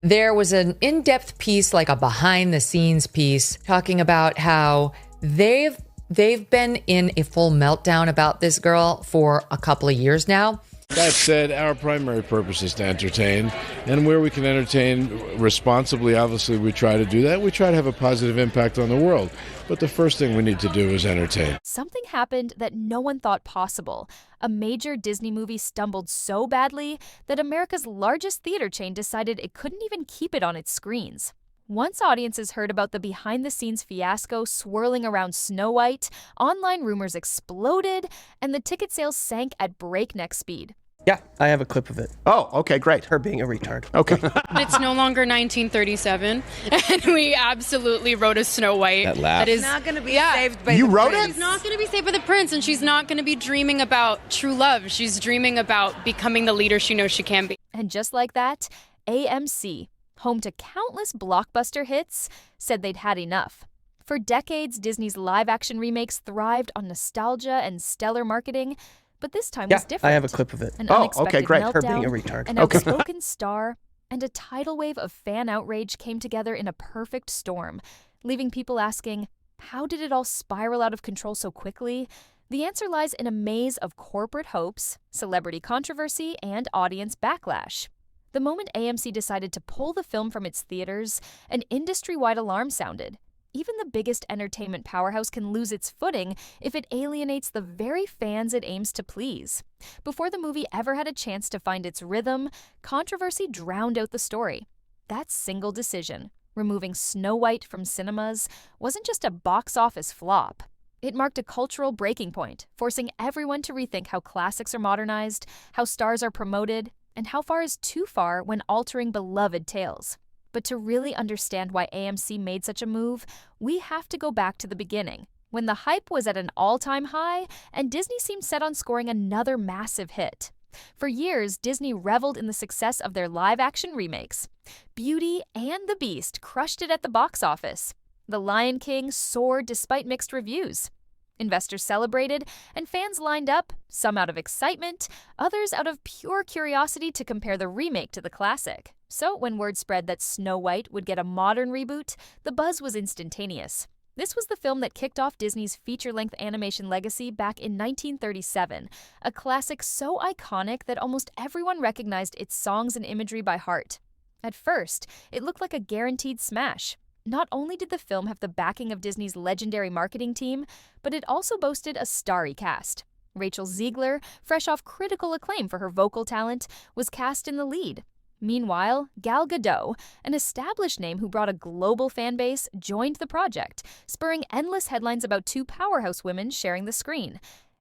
There was an in-depth piece, like a behind-the-scenes piece, talking about how they've been in a full meltdown about this girl for a couple of years now. That said, our primary purpose is to entertain, and where we can entertain responsibly, obviously we try to do that. We try to have a positive impact on the world, but the first thing we need to do is entertain. Something happened that no one thought possible. A major Disney movie stumbled so badly that America's largest theater chain decided it couldn't even keep it on its screens. Once audiences heard about the behind-the-scenes fiasco swirling around Snow White, online rumors exploded, and the ticket sales sank at breakneck speed. Yeah, I have a clip of it. Oh, okay, great. Her being a retard. Okay. It's no longer 1937, and we absolutely wrote a Snow White. That laugh. That is not going to be saved by You the wrote prince. it? She's not going to be saved by the prince, and she's not going to be dreaming about true love. She's dreaming about becoming the leader she knows she can be. And just like that, AMC, home to countless blockbuster hits, said they'd had enough. For decades, Disney's live-action remakes thrived on nostalgia and stellar marketing, but this time was different. I have a clip of it. An Oh, unexpected okay, great. meltdown, Her being a retard. an Okay. outspoken star, and a tidal wave of fan outrage came together in a perfect storm, leaving people asking, how did it all spiral out of control so quickly? The answer lies in a maze of corporate hopes, celebrity controversy, and audience backlash. The moment AMC decided to pull the film from its theaters, an industry-wide alarm sounded. Even the biggest entertainment powerhouse can lose its footing if it alienates the very fans it aims to please. Before the movie ever had a chance to find its rhythm, controversy drowned out the story. That single decision, removing Snow White from cinemas, wasn't just a box office flop. It marked a cultural breaking point, forcing everyone to rethink how classics are modernized, how stars are promoted, and how far is too far when altering beloved tales. But to really understand why AMC made such a move, we have to go back to the beginning, when the hype was at an all-time high and Disney seemed set on scoring another massive hit. For years, Disney reveled in the success of their live-action remakes. Beauty and the Beast crushed it at the box office. The Lion King soared despite mixed reviews. Investors celebrated, and fans lined up, some out of excitement, others out of pure curiosity to compare the remake to the classic. So when word spread that Snow White would get a modern reboot, the buzz was instantaneous. This was the film that kicked off Disney's feature-length animation legacy back in 1937, a classic so iconic that almost everyone recognized its songs and imagery by heart. At first, it looked like a guaranteed smash. Not only did the film have the backing of Disney's legendary marketing team, but it also boasted a starry cast. Rachel Zegler, fresh off critical acclaim for her vocal talent, was cast in the lead. Meanwhile, Gal Gadot, an established name who brought a global fan base, joined the project, spurring endless headlines about two powerhouse women sharing the screen.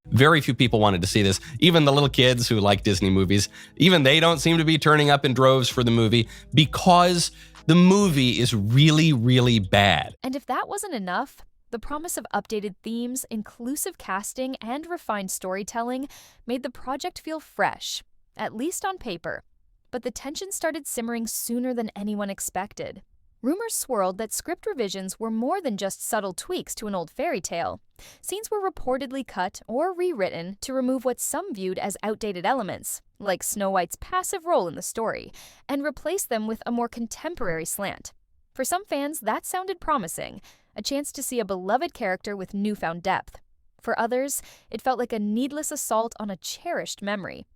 Very few people wanted to see this. Even the little kids who like Disney movies, even they don't seem to be turning up in droves for the movie because the movie is really, really bad. And if that wasn't enough, the promise of updated themes, inclusive casting, and refined storytelling made the project feel fresh, at least on paper. But the tension started simmering sooner than anyone expected. Rumors swirled that script revisions were more than just subtle tweaks to an old fairy tale. Scenes were reportedly cut or rewritten to remove what some viewed as outdated elements, like Snow White's passive role in the story, and replace them with a more contemporary slant. For some fans, that sounded promising, a chance to see a beloved character with newfound depth. For others, it felt like a needless assault on a cherished memory.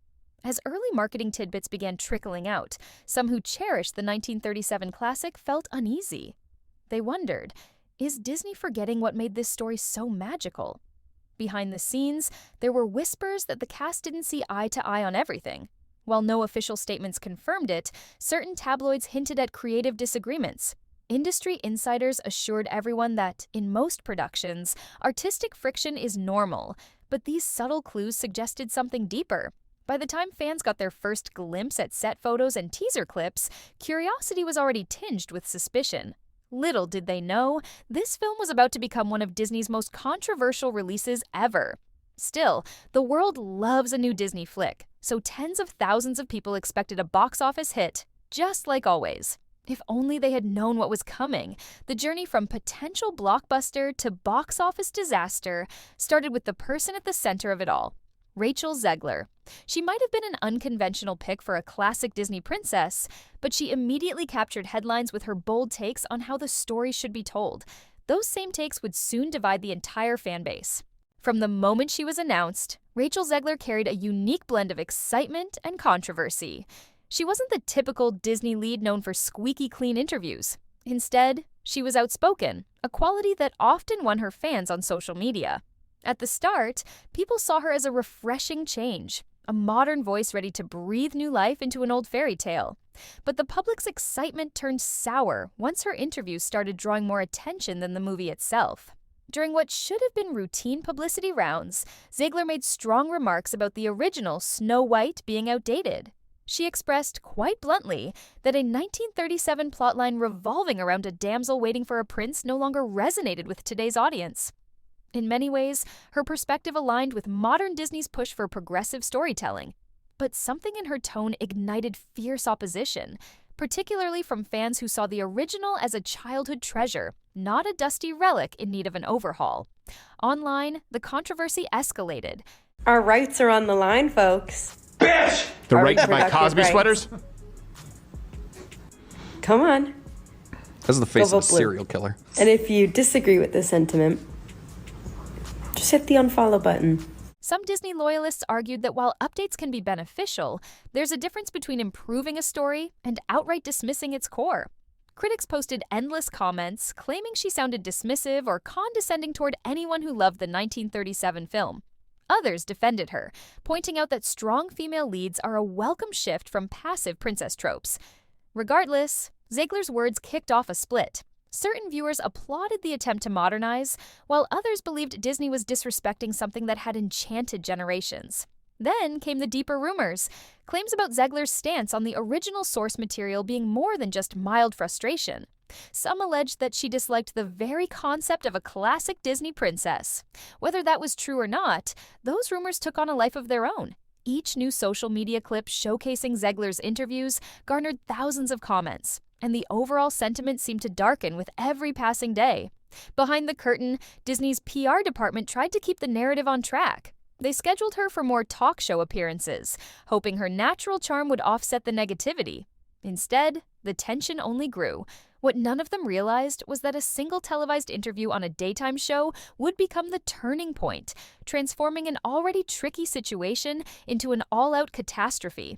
As early marketing tidbits began trickling out, some who cherished the 1937 classic felt uneasy. They wondered, is Disney forgetting what made this story so magical? Behind the scenes, there were whispers that the cast didn't see eye to eye on everything. While no official statements confirmed it, certain tabloids hinted at creative disagreements. Industry insiders assured everyone that, in most productions, artistic friction is normal, but these subtle clues suggested something deeper. By the time fans got their first glimpse at set photos and teaser clips, curiosity was already tinged with suspicion. Little did they know, this film was about to become one of Disney's most controversial releases ever. Still, the world loves a new Disney flick, so tens of thousands of people expected a box office hit, just like always. If only they had known what was coming. The journey from potential blockbuster to box office disaster started with the person at the center of it all. Rachel Zegler. She might have been an unconventional pick for a classic Disney princess, but she immediately captured headlines with her bold takes on how the story should be told. Those same takes would soon divide the entire fan base. From the moment she was announced, Rachel Zegler carried a unique blend of excitement and controversy. She wasn't the typical Disney lead known for squeaky clean interviews. Instead, she was outspoken, a quality that often won her fans on social media. At the start, people saw her as a refreshing change, a modern voice ready to breathe new life into an old fairy tale. But the public's excitement turned sour once her interviews started drawing more attention than the movie itself. During what should have been routine publicity rounds, Zegler made strong remarks about the original Snow White being outdated. She expressed quite bluntly that a 1937 plotline revolving around a damsel waiting for a prince no longer resonated with today's audience. In many ways, her perspective aligned with modern Disney's push for progressive storytelling. But something in her tone ignited fierce opposition, particularly from fans who saw the original as a childhood treasure, not a dusty relic in need of an overhaul. Online, the controversy escalated. Our rights are on the line, folks. Bitch! The right to buy Cosby sweaters? Come on. That's the face Go of a vote blue. serial killer. And if you disagree with this sentiment, just hit the unfollow button. Some Disney loyalists argued that while updates can be beneficial, there's a difference between improving a story and outright dismissing its core. Critics posted endless comments claiming she sounded dismissive or condescending toward anyone who loved the 1937 film. Others defended her, pointing out that strong female leads are a welcome shift from passive princess tropes. Regardless, Zegler's words kicked off a split. Certain viewers applauded the attempt to modernize, while others believed Disney was disrespecting something that had enchanted generations. Then came the deeper rumors, claims about Zegler's stance on the original source material being more than just mild frustration. Some alleged that she disliked the very concept of a classic Disney princess. Whether that was true or not, those rumors took on a life of their own. Each new social media clip showcasing Zegler's interviews garnered thousands of comments, and the overall sentiment seemed to darken with every passing day. Behind the curtain, Disney's PR department tried to keep the narrative on track. They scheduled her for more talk show appearances, hoping her natural charm would offset the negativity. Instead, the tension only grew. What none of them realized was that a single televised interview on a daytime show would become the turning point, transforming an already tricky situation into an all-out catastrophe.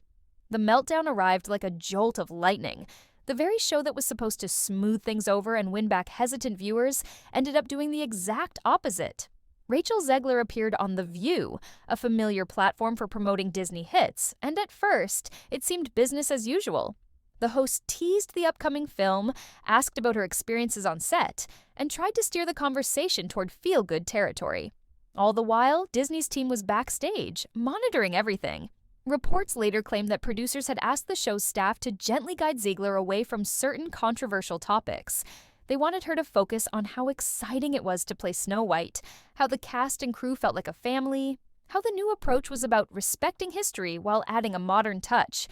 The meltdown arrived like a jolt of lightning. The very show that was supposed to smooth things over and win back hesitant viewers ended up doing the exact opposite. Rachel Zegler appeared on The View, a familiar platform for promoting Disney hits, and at first, it seemed business as usual. The host teased the upcoming film, asked about her experiences on set, and tried to steer the conversation toward feel-good territory. All the while, Disney's team was backstage, monitoring everything. Reports later claimed that producers had asked the show's staff to gently guide Zegler away from certain controversial topics. They wanted her to focus on how exciting it was to play Snow White, how the cast and crew felt like a family, how the new approach was about respecting history while adding a modern touch.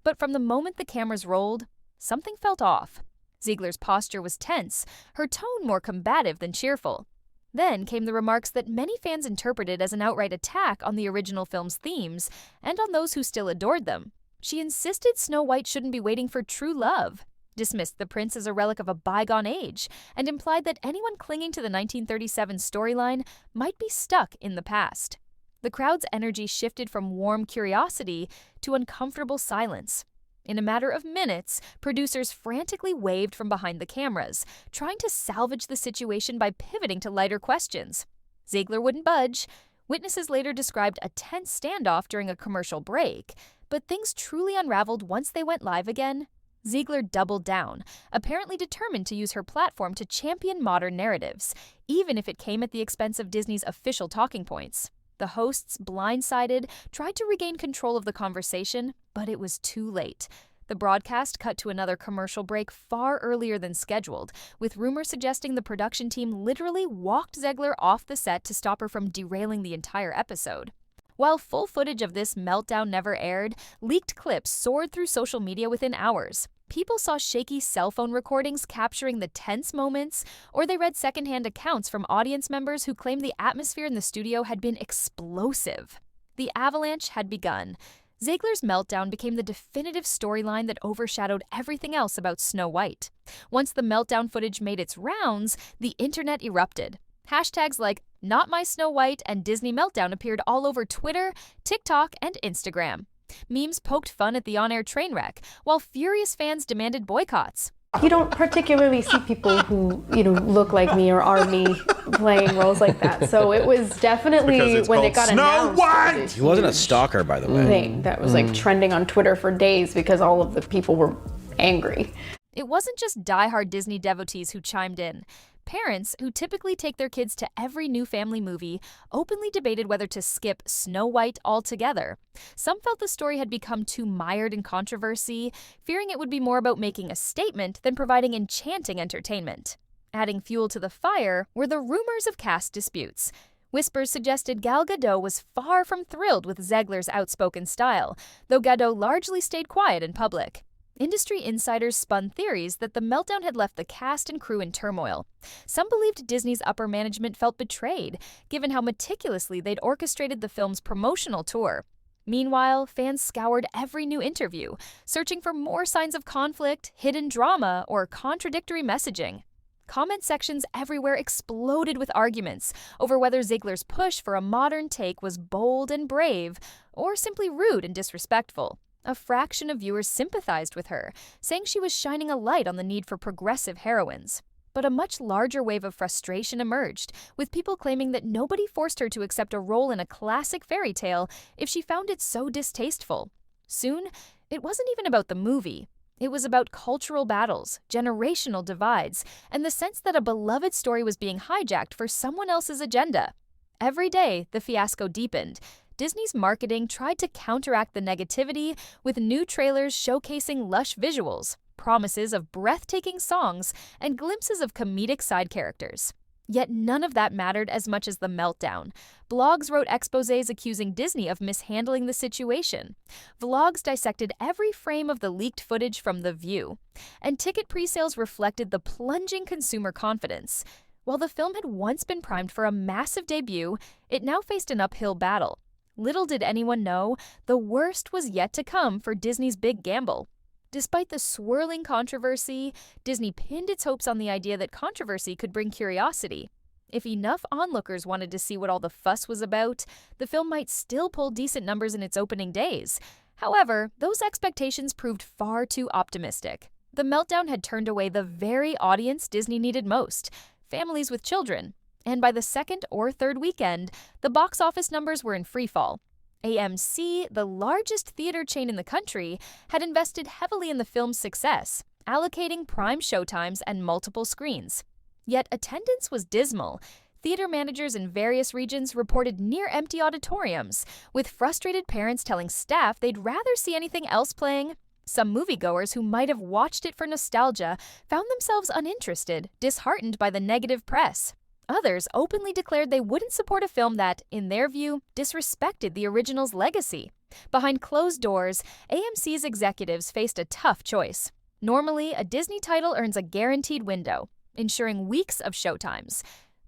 But from the moment the cameras rolled, something felt off. Zegler's posture was tense, her tone more combative than cheerful. Then came the remarks that many fans interpreted as an outright attack on the original film's themes and on those who still adored them. She insisted Snow White shouldn't be waiting for true love, dismissed the prince as a relic of a bygone age, and implied that anyone clinging to the 1937 storyline might be stuck in the past. The crowd's energy shifted from warm curiosity to uncomfortable silence. In a matter of minutes, producers frantically waved from behind the cameras, trying to salvage the situation by pivoting to lighter questions. Zegler wouldn't budge. Witnesses later described a tense standoff during a commercial break, but things truly unraveled once they went live again. Zegler doubled down, apparently determined to use her platform to champion modern narratives, even if it came at the expense of Disney's official talking points. The hosts, blindsided, tried to regain control of the conversation, but it was too late. The broadcast cut to another commercial break far earlier than scheduled, with rumors suggesting the production team literally walked Zegler off the set to stop her from derailing the entire episode. While full footage of this meltdown never aired, leaked clips soared through social media within hours. People saw shaky cell phone recordings capturing the tense moments, or they read secondhand accounts from audience members who claimed the atmosphere in the studio had been explosive. the avalanche had begun. Zegler's meltdown became the definitive storyline that overshadowed everything else about Snow White. Once the meltdown footage made its rounds, the internet erupted. Hashtags like Not My Snow White and Disney Meltdown appeared all over Twitter, TikTok, and Instagram. Memes poked fun at the on-air train wreck, while furious fans demanded boycotts. You don't particularly see people who, look like me or are me playing roles like that. So it was definitely when it got announced. White! He wasn't a stalker, by the way. Thing that was like trending on Twitter for days because all of the people were angry. It wasn't just diehard Disney devotees who chimed in. Parents, who typically take their kids to every new family movie, openly debated whether to skip Snow White altogether. Some felt the story had become too mired in controversy, fearing it would be more about making a statement than providing enchanting entertainment. Adding fuel to the fire were the rumors of cast disputes. Whispers suggested Gal Gadot was far from thrilled with Zegler's outspoken style, though Gadot largely stayed quiet in public. Industry insiders spun theories that the meltdown had left the cast and crew in turmoil. Some believed Disney's upper management felt betrayed, given how meticulously they'd orchestrated the film's promotional tour. Meanwhile, fans scoured every new interview, searching for more signs of conflict, hidden drama, or contradictory messaging. Comment sections everywhere exploded with arguments over whether Zegler's push for a modern take was bold and brave, or simply rude and disrespectful. A fraction of viewers sympathized with her, saying she was shining a light on the need for progressive heroines. But a much larger wave of frustration emerged, with people claiming that nobody forced her to accept a role in a classic fairy tale if she found it so distasteful. Soon, it wasn't even about the movie. It was about cultural battles, generational divides, and the sense that a beloved story was being hijacked for someone else's agenda. Every day, the fiasco deepened. Disney's marketing tried to counteract the negativity with new trailers showcasing lush visuals, promises of breathtaking songs, and glimpses of comedic side characters. Yet none of that mattered as much as the meltdown. Blogs wrote exposés accusing Disney of mishandling the situation. Vlogs dissected every frame of the leaked footage from The View. And ticket presales reflected the plunging consumer confidence. While the film had once been primed for a massive debut, it now faced an uphill battle. Little did anyone know, the worst was yet to come for Disney's big gamble. Despite the swirling controversy, Disney pinned its hopes on the idea that controversy could bring curiosity. If enough onlookers wanted to see what all the fuss was about, the film might still pull decent numbers in its opening days. However, those expectations proved far too optimistic. The meltdown had turned away the very audience Disney needed most, families with children. And by the second or third weekend, the box office numbers were in freefall. AMC, the largest theater chain in the country, had invested heavily in the film's success, allocating prime showtimes and multiple screens. Yet attendance was dismal. Theater managers in various regions reported near-empty auditoriums, with frustrated parents telling staff they'd rather see anything else playing. Some moviegoers who might have watched it for nostalgia found themselves uninterested, disheartened by the negative press. Others openly declared they wouldn't support a film that, in their view, disrespected the original's legacy. Behind closed doors, AMC's executives faced a tough choice. Normally, a Disney title earns a guaranteed window, ensuring weeks of showtimes.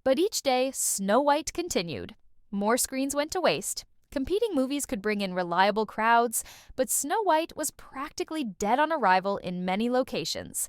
But each day, Snow White continued. More screens went to waste. Competing movies could bring in reliable crowds, but Snow White was practically dead on arrival in many locations.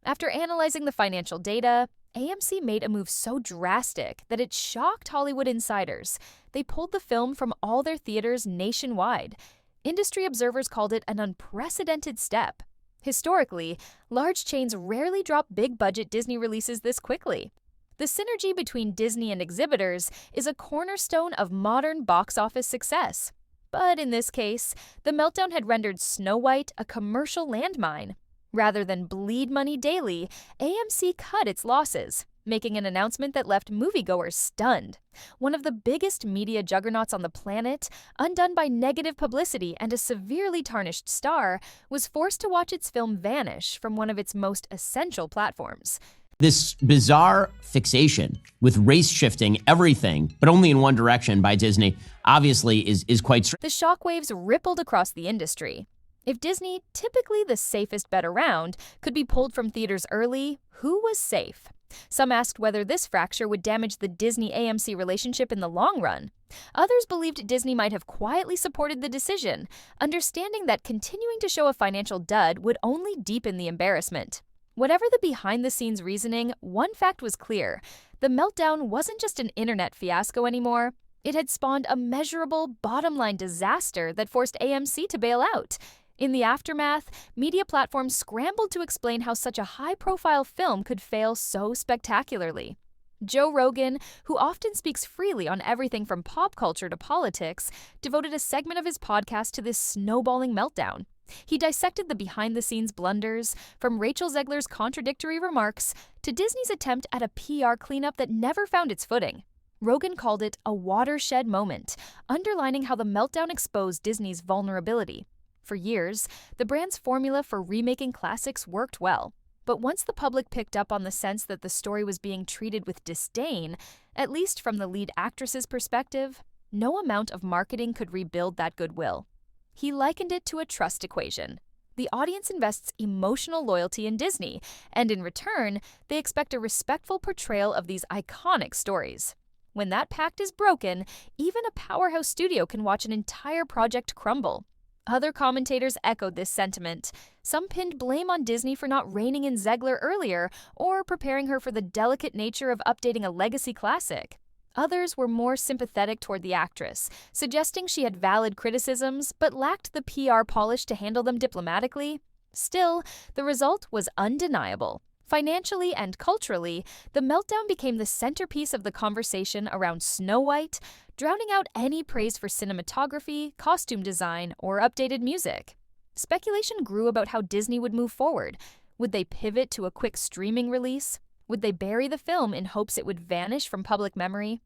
After analyzing the financial data, AMC made a move so drastic that it shocked Hollywood insiders. They pulled the film from all their theaters nationwide. Industry observers called it an unprecedented step. Historically, large chains rarely drop big-budget Disney releases this quickly. The synergy between Disney and exhibitors is a cornerstone of modern box office success. But in this case, the meltdown had rendered Snow White a commercial landmine. Rather than bleed money daily, AMC cut its losses, making an announcement that left moviegoers stunned. One of the biggest media juggernauts on the planet, undone by negative publicity and a severely tarnished star, was forced to watch its film vanish from one of its most essential platforms. This bizarre fixation with race shifting everything, but only in one direction by Disney, obviously is quite strange. The shockwaves rippled across the industry. If Disney, typically the safest bet around, could be pulled from theaters early, who was safe? Some asked whether this fracture would damage the Disney-AMC relationship in the long run. Others believed Disney might have quietly supported the decision, understanding that continuing to show a financial dud would only deepen the embarrassment. Whatever the behind-the-scenes reasoning, one fact was clear. The meltdown wasn't just an internet fiasco anymore. It had spawned a measurable, bottom-line disaster that forced AMC to bail out. In the aftermath, media platforms scrambled to explain how such a high-profile film could fail so spectacularly. Joe Rogan, who often speaks freely on everything from pop culture to politics, devoted a segment of his podcast to this snowballing meltdown. He dissected the behind-the-scenes blunders, from Rachel Zegler's contradictory remarks to Disney's attempt at a PR cleanup that never found its footing. Rogan called it a watershed moment, underlining how the meltdown exposed Disney's vulnerability. For years, the brand's formula for remaking classics worked well. But once the public picked up on the sense that the story was being treated with disdain, at least from the lead actress's perspective, no amount of marketing could rebuild that goodwill. He likened it to a trust equation. The audience invests emotional loyalty in Disney, and in return, they expect a respectful portrayal of these iconic stories. When that pact is broken, even a powerhouse studio can watch an entire project crumble. Other commentators echoed this sentiment. Some pinned blame on Disney for not reining in Zegler earlier or preparing her for the delicate nature of updating a legacy classic. Others were more sympathetic toward the actress, suggesting she had valid criticisms but lacked the PR polish to handle them diplomatically. Still, the result was undeniable. Financially and culturally, the meltdown became the centerpiece of the conversation around Snow White, drowning out any praise for cinematography, costume design, or updated music. Speculation grew about how Disney would move forward. Would they pivot to a quick streaming release? Would they bury the film in hopes it would vanish from public memory?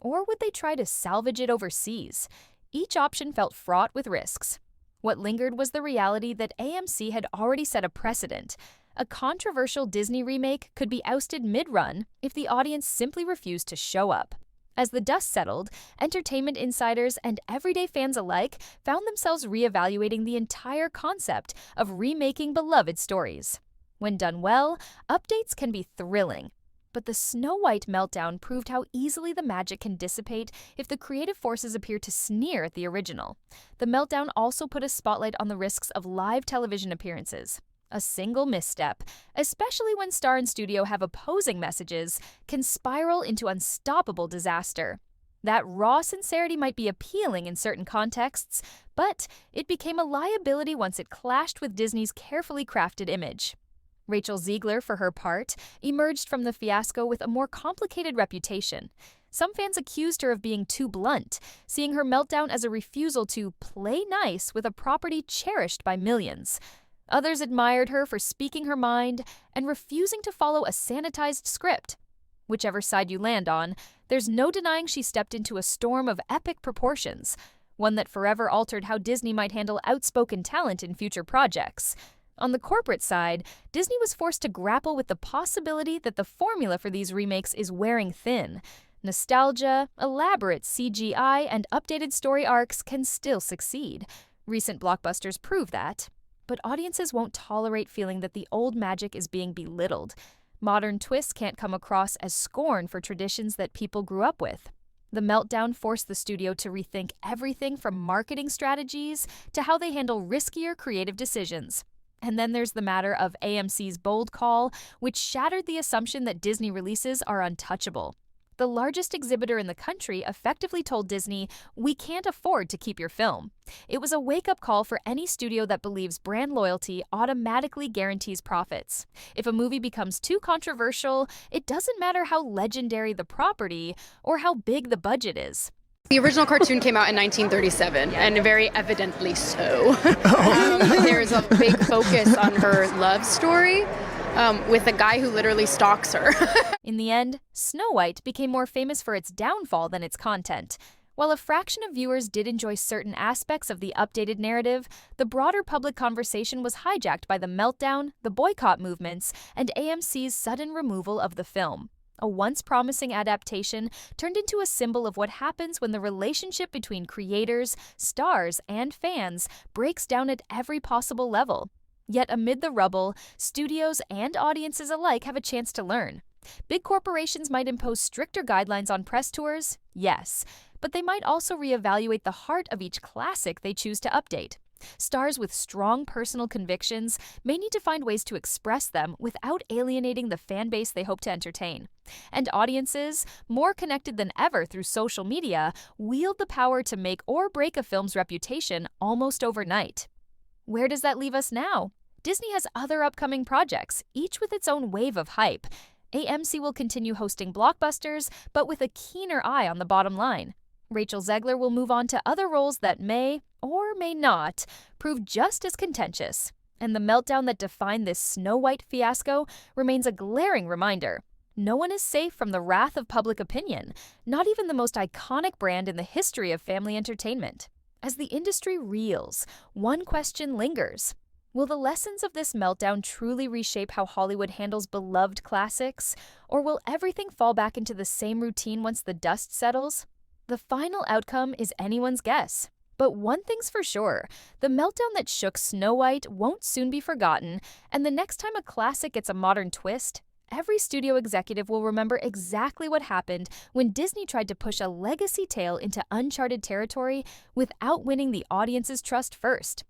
Or would they try to salvage it overseas? Each option felt fraught with risks. What lingered was the reality that AMC had already set a precedent. A controversial Disney remake could be ousted mid-run if the audience simply refused to show up. As the dust settled, entertainment insiders and everyday fans alike found themselves reevaluating the entire concept of remaking beloved stories. When done well, updates can be thrilling. But the Snow White meltdown proved how easily the magic can dissipate if the creative forces appear to sneer at the original. The meltdown also put a spotlight on the risks of live television appearances. A single misstep, especially when star and studio have opposing messages, can spiral into unstoppable disaster. That raw sincerity might be appealing in certain contexts, but it became a liability once it clashed with Disney's carefully crafted image. Rachel Zegler, for her part, emerged from the fiasco with a more complicated reputation. Some fans accused her of being too blunt, seeing her meltdown as a refusal to play nice with a property cherished by millions. Others admired her for speaking her mind and refusing to follow a sanitized script. Whichever side you land on, there's no denying she stepped into a storm of epic proportions, one that forever altered how Disney might handle outspoken talent in future projects. On the corporate side, Disney was forced to grapple with the possibility that the formula for these remakes is wearing thin. Nostalgia, elaborate CGI, and updated story arcs can still succeed. Recent blockbusters prove that. But audiences won't tolerate feeling that the old magic is being belittled. Modern twists can't come across as scorn for traditions that people grew up with. The meltdown forced the studio to rethink everything from marketing strategies to how they handle riskier creative decisions. And then there's the matter of AMC's bold call, which shattered the assumption that Disney releases are untouchable. The largest exhibitor in the country effectively told Disney, "We can't afford to keep your film." It was a wake-up call for any studio that believes brand loyalty automatically guarantees profits. If a movie becomes too controversial, it doesn't matter how legendary the property or how big the budget is. The original cartoon came out in 1937, and very evidently so. There's a big focus on her love story. With a guy who literally stalks her. In the end, Snow White became more famous for its downfall than its content. While a fraction of viewers did enjoy certain aspects of the updated narrative, the broader public conversation was hijacked by the meltdown, the boycott movements, and AMC's sudden removal of the film. A once promising adaptation turned into a symbol of what happens when the relationship between creators, stars, and fans breaks down at every possible level. Yet amid the rubble, studios and audiences alike have a chance to learn. Big corporations might impose stricter guidelines on press tours, yes, But they might also reevaluate the heart of each classic they choose to update. Stars with strong personal convictions may need to find ways to express them without alienating the fan base they hope to entertain. And audiences, more connected than ever through social media, wield the power to make or break a film's reputation almost overnight. Where does that leave us now? Disney has other upcoming projects, each with its own wave of hype. AMC will continue hosting blockbusters, but with a keener eye on the bottom line. Rachel Zegler will move on to other roles that may, or may not, prove just as contentious. And the meltdown that defined this Snow White fiasco remains a glaring reminder. No one is safe from the wrath of public opinion, not even the most iconic brand in the history of family entertainment. As the industry reels, one question lingers. Will the lessons of this meltdown truly reshape how Hollywood handles beloved classics? Or will everything fall back into the same routine once the dust settles? The final outcome is anyone's guess. But one thing's for sure, the meltdown that shook Snow White won't soon be forgotten, and the next time a classic gets a modern twist, every studio executive will remember exactly what happened when Disney tried to push a legacy tale into uncharted territory without winning the audience's trust first.